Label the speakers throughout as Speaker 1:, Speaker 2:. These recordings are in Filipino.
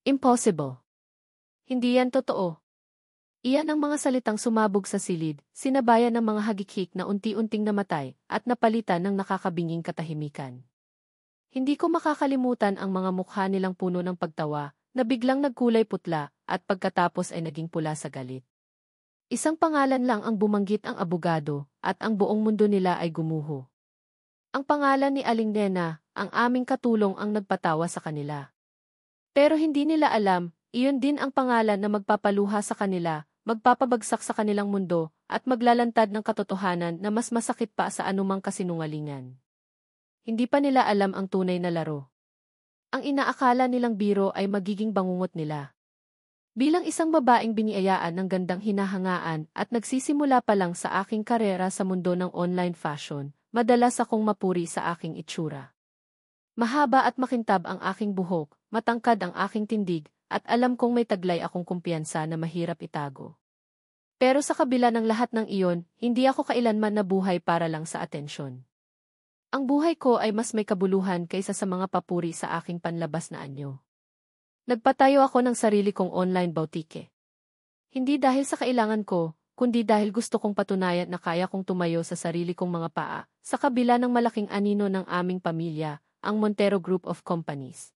Speaker 1: Impossible. Hindi yan totoo. Iyan ang mga salitang sumabog sa silid, sinabayan ng mga hagikik na unti-unting namatay at napalitan ng nakakabinging katahimikan. Hindi ko makakalimutan ang mga mukha nilang puno ng pagtawa, na biglang nagkulay putla at pagkatapos ay naging pula sa galit. Isang pangalan lang ang bumanggit, ang abogado, at ang buong mundo nila ay gumuho. Ang pangalan ni Aling Nena, ang aming katulong, ang nagpatawa sa kanila. Pero hindi nila alam, iyon din ang pangalan na magpapaluha sa kanila, magpapabagsak sa kanilang mundo, at maglalantad ng katotohanan na mas masakit pa sa anumang kasinungalingan. Hindi pa nila alam ang tunay na laro. Ang inaakala nilang biro ay magiging bangungot nila. Bilang isang babaeng biniyayaan ng gandang hinahangaan at nagsisimula pa lang sa aking karera sa mundo ng online fashion, madalas akong mapuri sa aking itsura. Mahaba at makintab ang aking buhok, matangkad ang aking tindig, at alam kong may taglay akong kumpiyansa na mahirap itago. Pero sa kabila ng lahat ng iyon, hindi ako kailanman nabuhay para lang sa atensyon. Ang buhay ko ay mas may kabuluhan kaysa sa mga papuri sa aking panlabas na anyo. Nagpatayo ako ng sarili kong online boutique. Hindi dahil sa kailangan ko, kundi dahil gusto kong patunayan na kaya kong tumayo sa sarili kong mga paa, sa kabila ng malaking anino ng aming pamilya, ang Montero Group of Companies.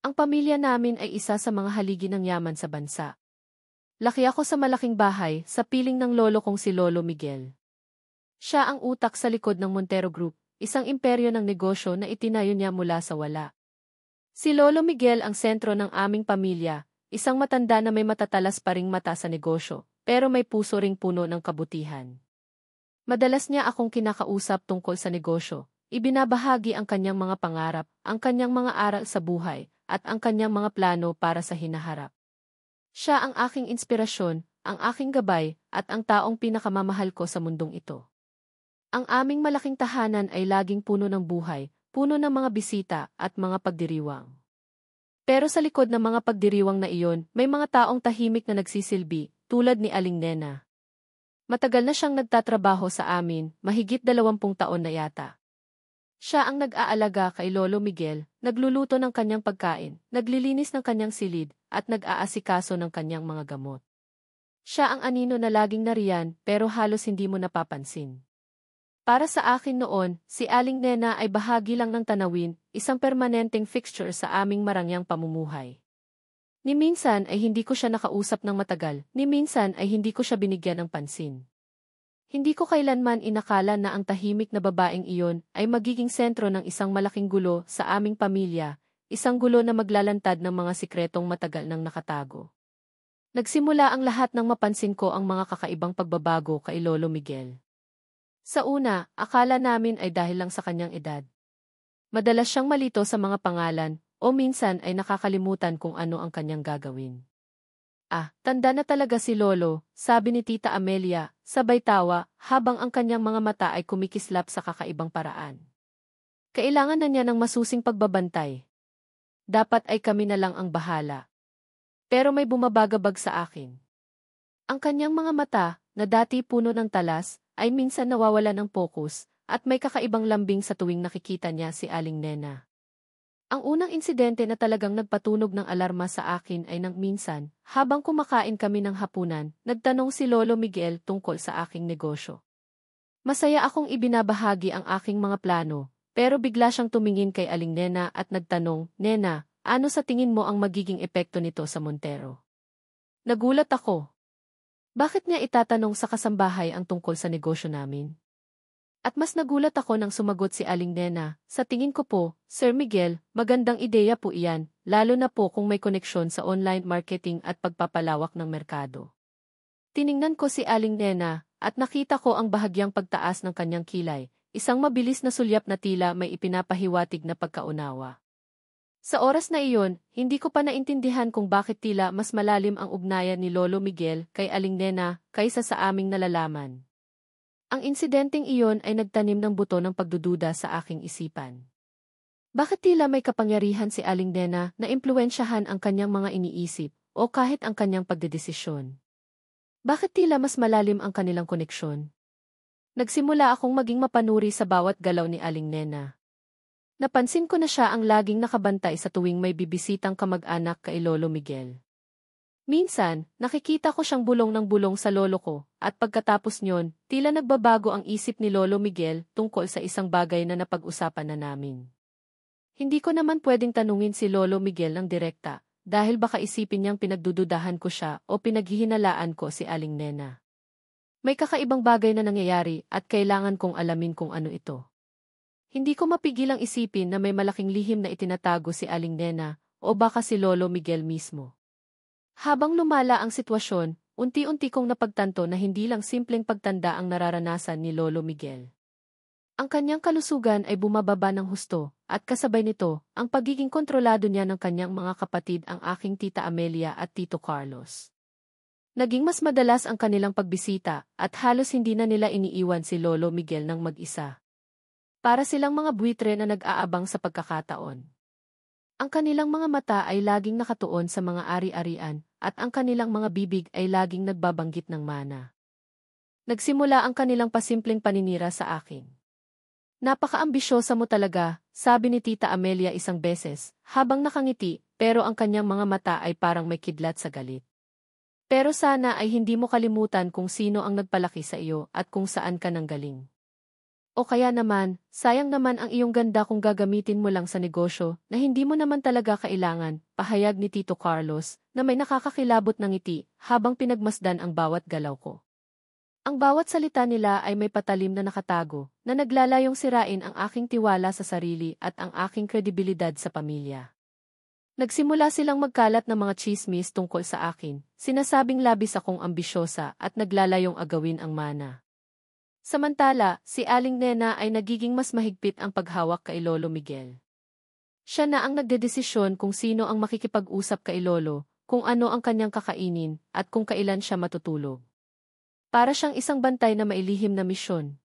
Speaker 1: Ang pamilya namin ay isa sa mga haligi ng yaman sa bansa. Laki ako sa malaking bahay, sa piling ng lolo kong si Lolo Miguel. Siya ang utak sa likod ng Montero Group, isang imperyo ng negosyo na itinayo niya mula sa wala. Si Lolo Miguel ang sentro ng aming pamilya, isang matanda na may matatalas pa ring mata sa negosyo, pero may puso ring puno ng kabutihan. Madalas niya akong kinakausap tungkol sa negosyo, ibinabahagi ang kanyang mga pangarap, ang kanyang mga aral sa buhay, at ang kanyang mga plano para sa hinaharap. Siya ang aking inspirasyon, ang aking gabay, at ang taong pinakamamahal ko sa mundong ito. Ang aming malaking tahanan ay laging puno ng buhay, puno ng mga bisita at mga pagdiriwang. Pero sa likod ng mga pagdiriwang na iyon, may mga taong tahimik na nagsisilbi, tulad ni Aling Nena. Matagal na siyang nagtatrabaho sa amin, mahigit 20 taon na yata. Siya ang nag-aalaga kay Lolo Miguel, nagluluto ng kanyang pagkain, naglilinis ng kanyang silid, at nag-aasikaso ng kanyang mga gamot. Siya ang anino na laging nariyan pero halos hindi mo napapansin. Para sa akin noon, si Aling Nena ay bahagi lang ng tanawin, isang permanenteng fixture sa aming marangyang pamumuhay. Ni minsan ay hindi ko siya nakausap ng matagal, ni minsan ay hindi ko siya binigyan ng pansin. Hindi ko kailanman inakala na ang tahimik na babaeng iyon ay magiging sentro ng isang malaking gulo sa aming pamilya, isang gulo na maglalantad ng mga sikretong matagal nang nakatago. Nagsimula ang lahat nang mapansin ko ang mga kakaibang pagbabago kay Lolo Miguel. Sa una, akala namin ay dahil lang sa kanyang edad. Madalas siyang malito sa mga pangalan, o minsan ay nakakalimutan kung ano ang kanyang gagawin. Ah, tanda na talaga si Lolo, sabi ni Tita Amelia, sabay tawa, habang ang kanyang mga mata ay kumikislap sa kakaibang paraan. Kailangan na niya ng masusing pagbabantay. Dapat ay kami na lang ang bahala. Pero may bumabagabag sa akin. Ang kanyang mga mata, na dati puno ng talas, ay minsan nawawala ng pokus, at may kakaibang lambing sa tuwing nakikita niya si Aling Nena. Ang unang insidente na talagang nagpatunog ng alarma sa akin ay nang minsan, habang kumakain kami ng hapunan, nagtanong si Lolo Miguel tungkol sa aking negosyo. Masaya akong ibinabahagi ang aking mga plano, pero bigla siyang tumingin kay Aling Nena at nagtanong, "Nena, ano sa tingin mo ang magiging epekto nito sa Montero?" Nagulat ako. Bakit niya itatanong sa kasambahay ang tungkol sa negosyo namin? At mas nagulat ako nang sumagot si Aling Nena, "Sa tingin ko po, Sir Miguel, magandang ideya po iyan, lalo na po kung may koneksyon sa online marketing at pagpapalawak ng merkado." Tiningnan ko si Aling Nena, at nakita ko ang bahagyang pagtaas ng kanyang kilay, isang mabilis na sulyap na tila may ipinapahiwatig na pagkaunawa. Sa oras na iyon, hindi ko pa naintindihan kung bakit tila mas malalim ang ugnayan ni Lolo Miguel kay Aling Nena kaysa sa aming nalalaman. Ang insidenteng iyon ay nagtanim ng buto ng pagdududa sa aking isipan. Bakit tila may kapangyarihan si Aling Nena na impluwensyahan ang kanyang mga iniisip o kahit ang kanyang pagdedesisyon? Bakit tila mas malalim ang kanilang koneksyon? Nagsimula akong maging mapanuri sa bawat galaw ni Aling Nena. Napansin ko na siya ang laging nakabantay sa tuwing may bibisitang kamag-anak kay Lolo Miguel. Minsan, nakikita ko siyang bulong ng bulong sa lolo ko, at pagkatapos nyon, tila nagbabago ang isip ni Lolo Miguel tungkol sa isang bagay na napag-usapan na namin. Hindi ko naman pwedeng tanungin si Lolo Miguel ng direkta, dahil baka isipin niyang pinagdududahan ko siya o pinaghihinalaan ko si Aling Nena. May kakaibang bagay na nangyayari at kailangan kong alamin kung ano ito. Hindi ko mapigilang isipin na may malaking lihim na itinatago si Aling Nena o baka si Lolo Miguel mismo. Habang lumala ang sitwasyon, unti-unti kong napagtanto na hindi lang simpleng pagtanda ang nararanasan ni Lolo Miguel. Ang kanyang kalusugan ay bumababa ng husto, at kasabay nito, ang pagiging kontrolado niya ng kanyang mga kapatid ang aking Tita Amelia at Tito Carlos. Naging mas madalas ang kanilang pagbisita, at halos hindi na nila iniiwan si Lolo Miguel ng mag-isa. Para silang mga buwitre na nag-aabang sa pagkakataon. Ang kanilang mga mata ay laging nakatuon sa mga ari-arian, at ang kanilang mga bibig ay laging nagbabanggit ng mana. Nagsimula ang kanilang pasimpleng paninira sa akin. Napaka-ambisyosa mo talaga, sabi ni Tita Amelia isang beses, habang nakangiti, pero ang kanyang mga mata ay parang may kidlat sa galit. Pero sana ay hindi mo kalimutan kung sino ang nagpalaki sa iyo at kung saan ka nanggaling. O kaya naman, sayang naman ang iyong ganda kung gagamitin mo lang sa negosyo na hindi mo naman talaga kailangan, pahayag ni Tito Carlos, na may nakakakilabot ng ngiti habang pinagmasdan ang bawat galaw ko. Ang bawat salita nila ay may patalim na nakatago, na naglalayong sirain ang aking tiwala sa sarili at ang aking kredibilidad sa pamilya. Nagsimula silang magkalat ng mga tsismis tungkol sa akin, sinasabing labis akong ambisyosa at naglalayong agawin ang mana. Samantala, si Aling Nena ay nagiging mas mahigpit ang paghawak kay Lolo Miguel. Siya na ang nagdedesisyon kung sino ang makikipag-usap kay Lolo, kung ano ang kanyang kakainin, at kung kailan siya matutulog. Para siyang isang bantay na mailihim na misyon.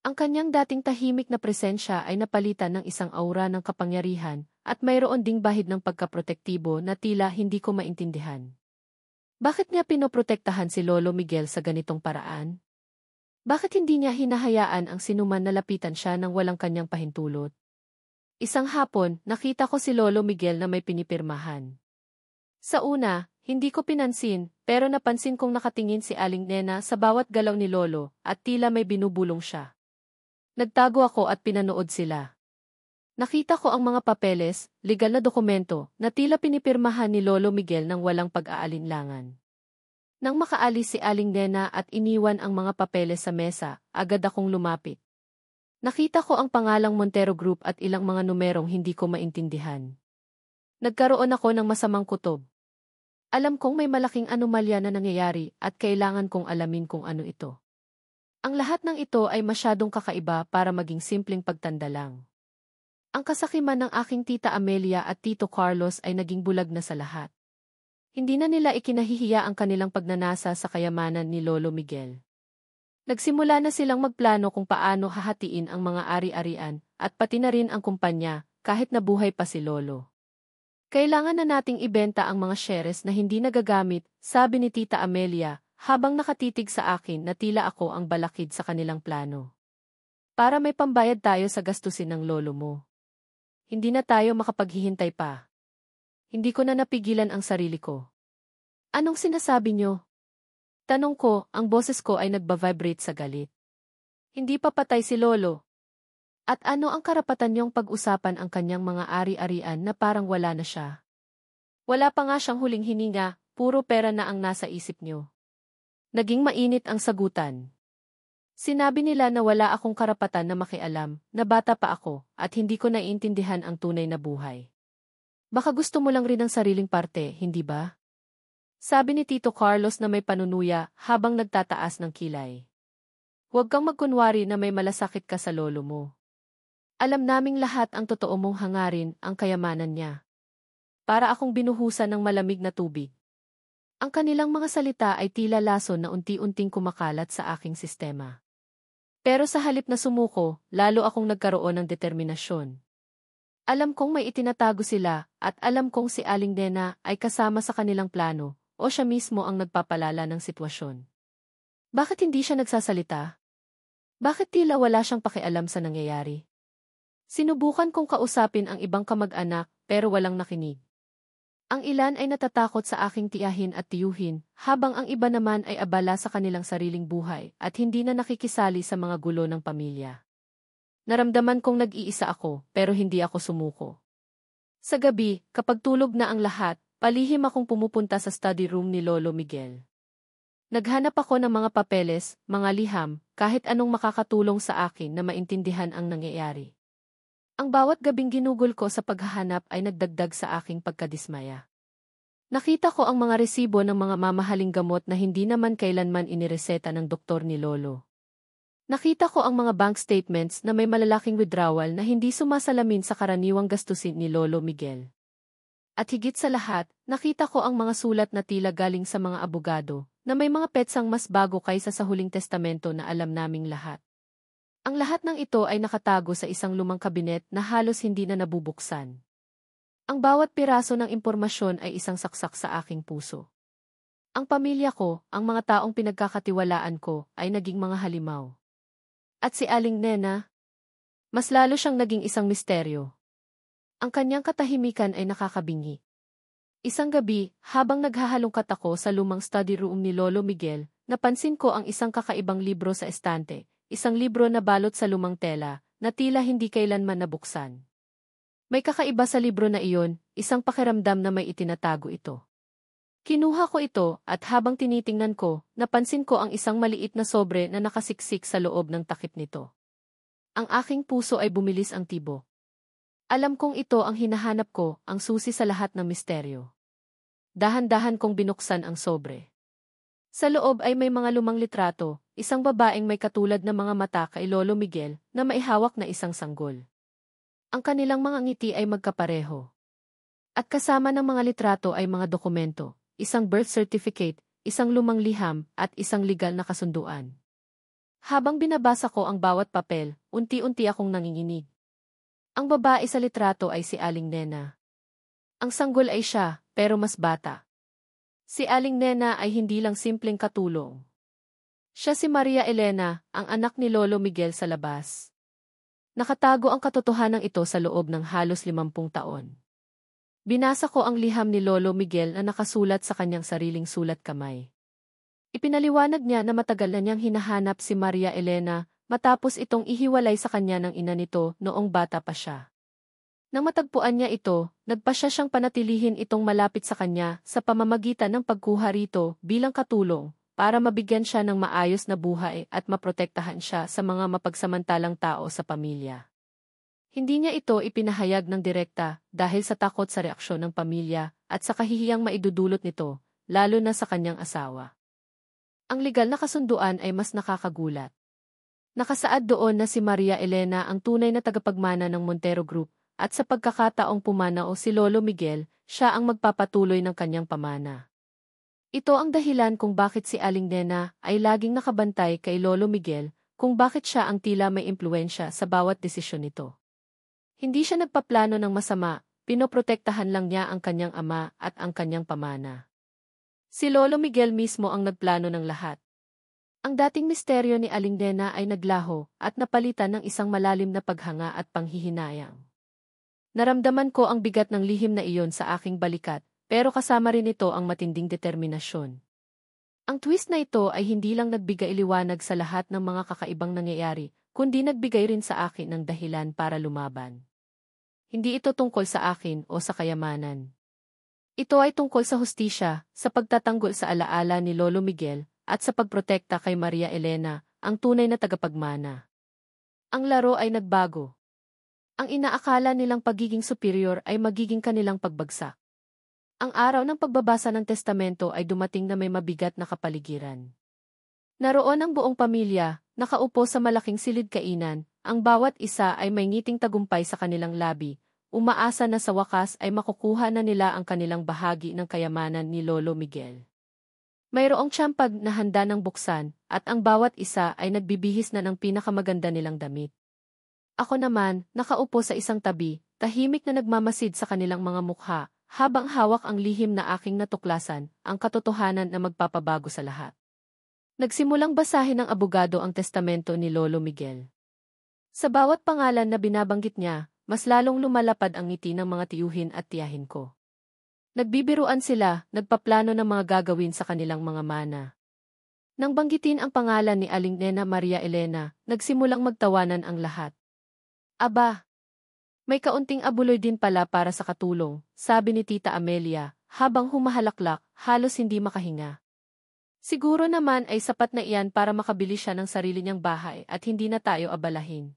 Speaker 1: Ang kanyang dating tahimik na presensya ay napalitan ng isang aura ng kapangyarihan, at mayroon ding bahid ng pagkaprotektibo na tila hindi ko maintindihan. Bakit niya pinoprotektahan si Lolo Miguel sa ganitong paraan? Bakit hindi niya hinahayaan ang sinuman na lapitan siya nang walang kanyang pahintulot? Isang hapon, nakita ko si Lolo Miguel na may pinipirmahan. Sa una, hindi ko pinansin, pero napansin kong nakatingin si Aling Nena sa bawat galaw ni Lolo at tila may binubulong siya. Nagtago ako at pinanood sila. Nakita ko ang mga papeles, legal na dokumento, na tila pinipirmahan ni Lolo Miguel nang walang pag-aalinlangan. Nang makaalis si Aling Nena at iniwan ang mga papeles sa mesa, agad akong lumapit. Nakita ko ang pangalang Montero Group at ilang mga numerong hindi ko maintindihan. Nagkaroon ako ng masamang kutob. Alam kong may malaking anomalya na nangyayari at kailangan kong alamin kung ano ito. Ang lahat ng ito ay masyadong kakaiba para maging simpleng pagtanda lang. Ang kasakiman ng aking Tita Amelia at Tito Carlos ay naging bulag na sa lahat. Hindi na nila ikinahihiya ang kanilang pagnanasa sa kayamanan ni Lolo Miguel. Nagsimula na silang magplano kung paano hahatiin ang mga ari-arian at pati na rin ang kumpanya kahit nabuhay pa si Lolo. Kailangan na nating ibenta ang mga shares na hindi nagagamit, sabi ni Tita Amelia, habang nakatitig sa akin na tila ako ang balakid sa kanilang plano. Para may pambayad tayo sa gastusin ng lolo mo. Hindi na tayo makapaghihintay pa. Hindi ko na napigilan ang sarili ko. Anong sinasabi niyo? Tanong ko, ang boses ko ay nagba-vibrate sa galit. Hindi pa patay si Lolo. At ano ang karapatan niyong pag-usapan ang kanyang mga ari-arian na parang wala na siya? Wala pa nga siyang huling hininga, puro pera na ang nasa isip niyo. Naging mainit ang sagutan. Sinabi nila na wala akong karapatan na makialam, na bata pa ako, at hindi ko naiintindihan ang tunay na buhay. Baka gusto mo lang rin ng sariling parte, hindi ba? Sabi ni Tito Carlos na may panunuya habang nagtataas ng kilay. Huwag kang magkunwari na may malasakit ka sa lolo mo. Alam naming lahat ang totoo mong hangarin, ang kayamanan niya. Para akong binuhusan ng malamig na tubig. Ang kanilang mga salita ay tila lason na unti-unting kumakalat sa aking sistema. Pero sa halip na sumuko, lalo akong nagkaroon ng determinasyon. Alam kong may itinatago sila, at alam kong si Aling Nena ay kasama sa kanilang plano, o siya mismo ang nagpapalala ng sitwasyon. Bakit hindi siya nagsasalita? Bakit tila wala siyang pakialam sa nangyayari? Sinubukan kong kausapin ang ibang kamag-anak pero walang nakinig. Ang ilan ay natatakot sa aking tiyahin at tiyuhin, habang ang iba naman ay abala sa kanilang sariling buhay at hindi na nakikisali sa mga gulo ng pamilya. Naramdaman kong nag-iisa ako pero hindi ako sumuko. Sa gabi, kapag tulog na ang lahat, palihim akong pumupunta sa study room ni Lolo Miguel. Naghanap ako ng mga papeles, mga liham, kahit anong makakatulong sa akin na maintindihan ang nangyayari. Ang bawat gabing ginugol ko sa paghahanap ay nagdagdag sa aking pagkadismaya. Nakita ko ang mga resibo ng mga mamahaling gamot na hindi naman kailanman inireseta ng doktor ni Lolo. Nakita ko ang mga bank statements na may malalaking withdrawal na hindi sumasalamin sa karaniwang gastusin ni Lolo Miguel. At higit sa lahat, nakita ko ang mga sulat na tila galing sa mga abogado, na may mga petsang mas bago kaysa sa huling testamento na alam naming lahat. Ang lahat ng ito ay nakatago sa isang lumang kabinet na halos hindi na nabubuksan. Ang bawat piraso ng impormasyon ay isang saksak sa aking puso. Ang pamilya ko, ang mga taong pinagkakatiwalaan ko, ay naging mga halimaw. At si Aling Nena, mas lalo siyang naging isang misteryo. Ang kanyang katahimikan ay nakakabingi. Isang gabi, habang naghahalongkat ako sa lumang study room ni Lolo Miguel, napansin ko ang isang kakaibang libro sa estante. Isang libro na balot sa lumang tela, na tila hindi kailanman nabuksan. May kakaiba sa libro na iyon, isang pakiramdam na may itinatago ito. Kinuha ko ito at habang tinitingnan ko, napansin ko ang isang maliit na sobre na nakasiksik sa loob ng takip nito. Ang aking puso ay bumilis ang tibo. Alam kong ito ang hinahanap ko, ang susi sa lahat ng misteryo. Dahan-dahan kong binuksan ang sobre. Sa loob ay may mga lumang litrato, isang babaeng may katulad na mga mata kay Lolo Miguel na maihawak na isang sanggol. Ang kanilang mga ngiti ay magkapareho. At kasama ng mga litrato ay mga dokumento, isang birth certificate, isang lumang liham, at isang legal na kasunduan. Habang binabasa ko ang bawat papel, unti-unti akong nanginginig. Ang babae sa litrato ay si Aling Nena. Ang sanggol ay siya, pero mas bata. Si Aling Nena ay hindi lang simpleng katulong. Siya si Maria Elena, ang anak ni Lolo Miguel sa labas. Nakatago ang katotohanan ito sa loob ng halos 50 taon. Binasa ko ang liham ni Lolo Miguel na nakasulat sa kanyang sariling sulat kamay. Ipinaliwanag niya na matagal na niyang hinahanap si Maria Elena matapos itong ihiwalay sa kanya ng ina nito noong bata pa siya. Nang matagpuan niya ito, nagpasya siyang panatilihin itong malapit sa kanya sa pamamagitan ng pagkuha rito bilang katulong para mabigyan siya ng maayos na buhay at maprotektahan siya sa mga mapagsamantalang tao sa pamilya. Hindi niya ito ipinahayag ng direkta dahil sa takot sa reaksyon ng pamilya at sa kahihiyang maidudulot nito, lalo na sa kanyang asawa. Ang legal na kasunduan ay mas nakakagulat. Nakasaad doon na si Maria Elena ang tunay na tagapagmana ng Montero Group, at sa pagkakataong pumanao si Lolo Miguel, siya ang magpapatuloy ng kanyang pamana. Ito ang dahilan kung bakit si Aling Nena ay laging nakabantay kay Lolo Miguel, kung bakit siya ang tila may impluwensya sa bawat desisyon nito. Hindi siya nagpaplano ng masama, pinoprotektahan lang niya ang kanyang ama at ang kanyang pamana. Si Lolo Miguel mismo ang nagplano ng lahat. Ang dating misteryo ni Aling Nena ay naglaho at napalitan ng isang malalim na paghanga at panghihinayang. Naramdaman ko ang bigat ng lihim na iyon sa aking balikat, pero kasama rin ito ang matinding determinasyon. Ang twist na ito ay hindi lang nagbigay liwanag sa lahat ng mga kakaibang nangyayari, kundi nagbigay rin sa akin ng dahilan para lumaban. Hindi ito tungkol sa akin o sa kayamanan. Ito ay tungkol sa hustisya, sa pagtatanggol sa alaala ni Lolo Miguel, at sa pagprotekta kay Maria Elena, ang tunay na tagapagmana. Ang laro ay nagbago. Ang inaakala nilang pagiging superior ay magiging kanilang pagbagsak. Ang araw ng pagbabasa ng testamento ay dumating na may mabigat na kapaligiran. Naroon ang buong pamilya, nakaupo sa malaking silid kainan, ang bawat isa ay may ngiting tagumpay sa kanilang labi, umaasa na sa wakas ay makukuha na nila ang kanilang bahagi ng kayamanan ni Lolo Miguel. Mayroong tiyampag na handa ng buksan, at ang bawat isa ay nagbibihis na ng pinakamaganda nilang damit. Ako naman, nakaupo sa isang tabi, tahimik na nagmamasid sa kanilang mga mukha, habang hawak ang lihim na aking natuklasan, ang katotohanan na magpapabago sa lahat. Nagsimulang basahin ng abogado ang testamento ni Lolo Miguel. Sa bawat pangalan na binabanggit niya, mas lalong lumalapad ang ngiti ng mga tiyuhin at tiyahin ko. Nagbibiruan sila, nagpaplano ng mga gagawin sa kanilang mga mana. Nang banggitin ang pangalan ni Aling Nena Maria Elena, nagsimulang magtawanan ang lahat. Aba! May kaunting abuloy din pala para sa katulong, sabi ni Tita Amelia, habang humahalaklak, halos hindi makahinga. Siguro naman ay sapat na iyan para makabili siya ng sarili niyang bahay at hindi na tayo abalahin.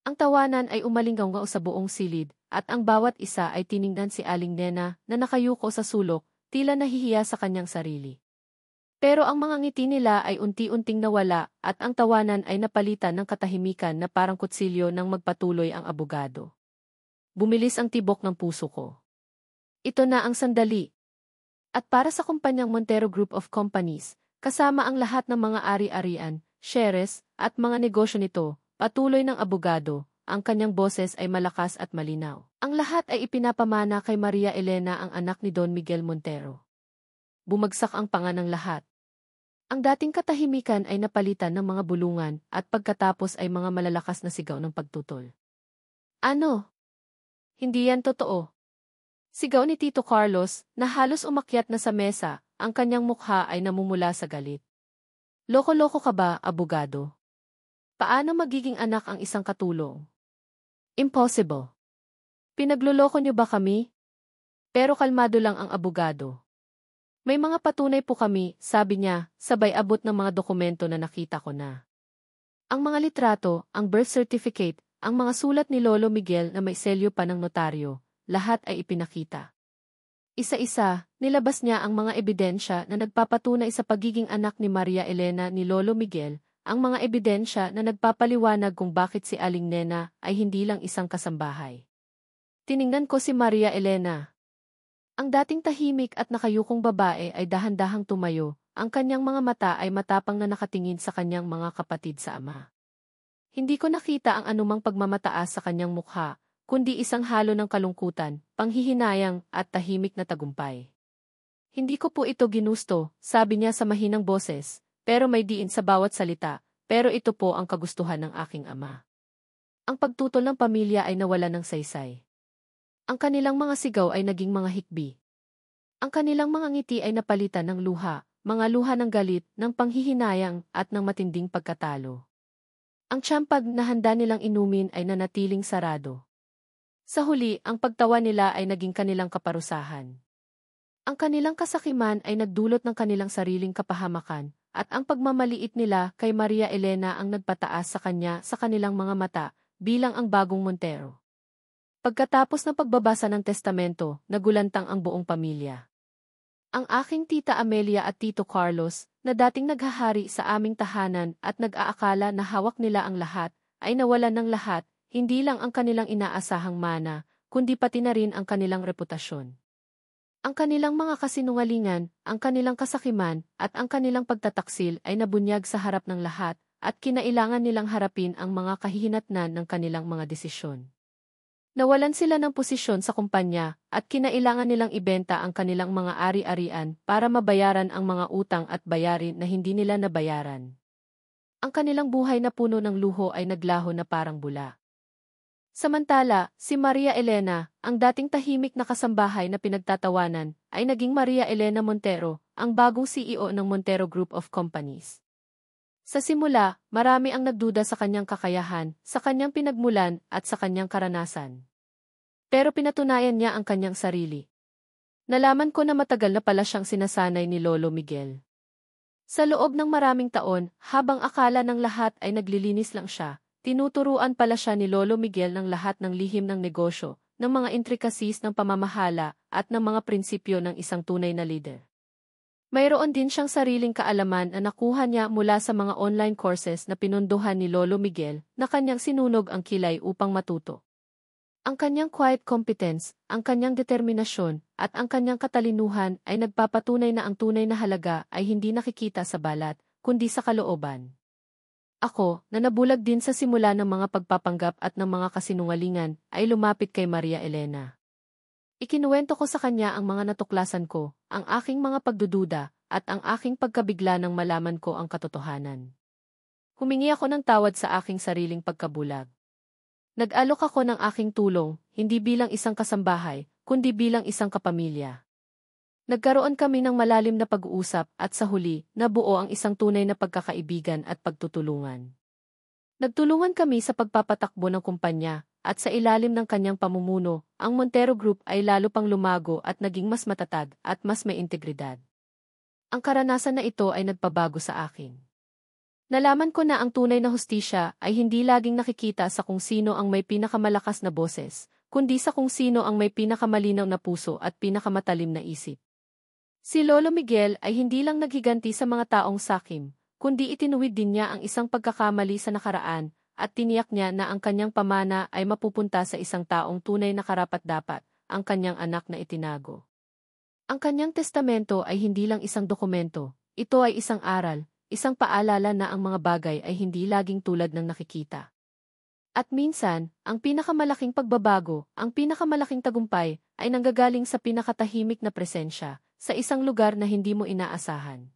Speaker 1: Ang tawanan ay umalinggaw sa buong silid, at ang bawat isa ay tiningnan si Aling Nena na nakayuko sa sulok, tila nahihiya sa kanyang sarili. Pero ang mga ngiti nila ay unti-unting nawala at ang tawanan ay napalitan ng katahimikan na parang kutsilyo nang magpatuloy ang abogado. Bumilis ang tibok ng puso ko. Ito na ang sandali. At para sa kumpanyang Montero Group of Companies, kasama ang lahat ng mga ari-arian, shares, at mga negosyo nito, patuloy ng abogado, ang kanyang boses ay malakas at malinaw. Ang lahat ay ipinapamana kay Maria Elena, ang anak ni Don Miguel Montero. Bumagsak ang panga ng lahat. Ang dating katahimikan ay napalitan ng mga bulungan at pagkatapos ay mga malalakas na sigaw ng pagtutol. Ano? Hindi yan totoo. Sigaw ni Tito Carlos na halos umakyat na sa mesa, ang kanyang mukha ay namumula sa galit. Loko-loko ka ba, abogado? Paano magiging anak ang isang katulong? Impossible. Pinagloloko niyo ba kami? Pero kalmado lang ang abogado. May mga patunay po kami, sabi niya, sabay abot ng mga dokumento na nakita ko na. Ang mga litrato, ang birth certificate, ang mga sulat ni Lolo Miguel na may selyo pa ng notaryo, lahat ay ipinakita. Isa-isa, nilabas niya ang mga ebidensya na nagpapatunay sa pagiging anak ni Maria Elena ni Lolo Miguel, ang mga ebidensya na nagpapaliwanag kung bakit si Aling Nena ay hindi lang isang kasambahay. Tiningnan ko si Maria Elena. Ang dating tahimik at nakayukong babae ay dahan-dahang tumayo, ang kanyang mga mata ay matapang na nakatingin sa kanyang mga kapatid sa ama. Hindi ko nakita ang anumang pagmamataas sa kanyang mukha, kundi isang halo ng kalungkutan, panghihinayang at tahimik na tagumpay. Hindi ko po ito ginusto, sabi niya sa mahinang boses, pero may diin sa bawat salita, pero ito po ang kagustuhan ng aking ama. Ang pagtutol ng pamilya ay nawala ng saysay. Ang kanilang mga sigaw ay naging mga hikbi. Ang kanilang mga ngiti ay napalitan ng luha, mga luha ng galit, ng panghihinayang at ng matinding pagkatalo. Ang tiyampag na handa nilang inumin ay nanatiling sarado. Sa huli, ang pagtawa nila ay naging kanilang kaparusahan. Ang kanilang kasakiman ay nagdulot ng kanilang sariling kapahamakan, at ang pagmamaliit nila kay Maria Elena ang nagpataas sa kanya sa kanilang mga mata, bilang ang bagong Montero. Pagkatapos ng pagbabasa ng testamento, nagulantang ang buong pamilya. Ang aking Tita Amelia at Tito Carlos, na dating naghahari sa aming tahanan at nag-aakala na hawak nila ang lahat, ay nawalan ng lahat, hindi lang ang kanilang inaasahang mana, kundi pati na rin ang kanilang reputasyon. Ang kanilang mga kasinungalingan, ang kanilang kasakiman, at ang kanilang pagtataksil ay nabunyag sa harap ng lahat, at kinailangan nilang harapin ang mga kahihinatnan ng kanilang mga desisyon. Nawalan sila ng posisyon sa kumpanya at kinailangan nilang ibenta ang kanilang mga ari-arian para mabayaran ang mga utang at bayarin na hindi nila nabayaran. Ang kanilang buhay na puno ng luho ay naglaho na parang bula. Samantala, si Maria Elena, ang dating tahimik na kasambahay na pinagtatawanan, ay naging Maria Elena Montero, ang bagong CEO ng Montero Group of Companies. Sa simula, marami ang nagduda sa kanyang kakayahan, sa kanyang pinagmulan at sa kanyang karanasan. Pero pinatunayan niya ang kanyang sarili. Nalaman ko na matagal na pala siyang sinasanay ni Lolo Miguel. Sa loob ng maraming taon, habang akala ng lahat ay naglilinis lang siya, tinuturuan pala siya ni Lolo Miguel ng lahat ng lihim ng negosyo, ng mga intricacies ng pamamahala at ng mga prinsipyo ng isang tunay na leader. Mayroon din siyang sariling kaalaman na nakuha niya mula sa mga online courses na pinunduhan ni Lolo Miguel na kanyang sinunog ang kilay upang matuto. Ang kanyang quiet competence, ang kanyang determinasyon, at ang kanyang katalinuhan ay nagpapatunay na ang tunay na halaga ay hindi nakikita sa balat, kundi sa kalooban. Ako, na nabulag din sa simula ng mga pagpapanggap at ng mga kasinungalingan, ay lumapit kay Maria Elena. Ikinuwento ko sa kanya ang mga natuklasan ko, ang aking mga pagdududa, at ang aking pagkabigla nang malaman ko ang katotohanan. Humingi ako ng tawad sa aking sariling pagkabulag. Nag-alok ako ng aking tulong, hindi bilang isang kasambahay, kundi bilang isang kapamilya. Nagkaroon kami ng malalim na pag-uusap at sa huli, nabuo ang isang tunay na pagkakaibigan at pagtutulungan. Nagtulungan kami sa pagpapatakbo ng kumpanya, at sa ilalim ng kanyang pamumuno, ang Montero Group ay lalo pang lumago at naging mas matatag at mas may integridad. Ang karanasan na ito ay nagpabago sa akin. Nalaman ko na ang tunay na hustisya ay hindi laging nakikita sa kung sino ang may pinakamalakas na boses, kundi sa kung sino ang may pinakamalinaw na puso at pinakamatalim na isip. Si Lolo Miguel ay hindi lang naghiganti sa mga taong sakim, kundi itinuwid din niya ang isang pagkakamali sa nakaraan, at tiniyak niya na ang kanyang pamana ay mapupunta sa isang taong tunay na karapat-dapat, ang kanyang anak na itinago. Ang kanyang testamento ay hindi lang isang dokumento, ito ay isang aral, isang paalala na ang mga bagay ay hindi laging tulad ng nakikita. At minsan, ang pinakamalaking pagbabago, ang pinakamalaking tagumpay, ay nanggagaling sa pinakatahimik na presensya, sa isang lugar na hindi mo inaasahan.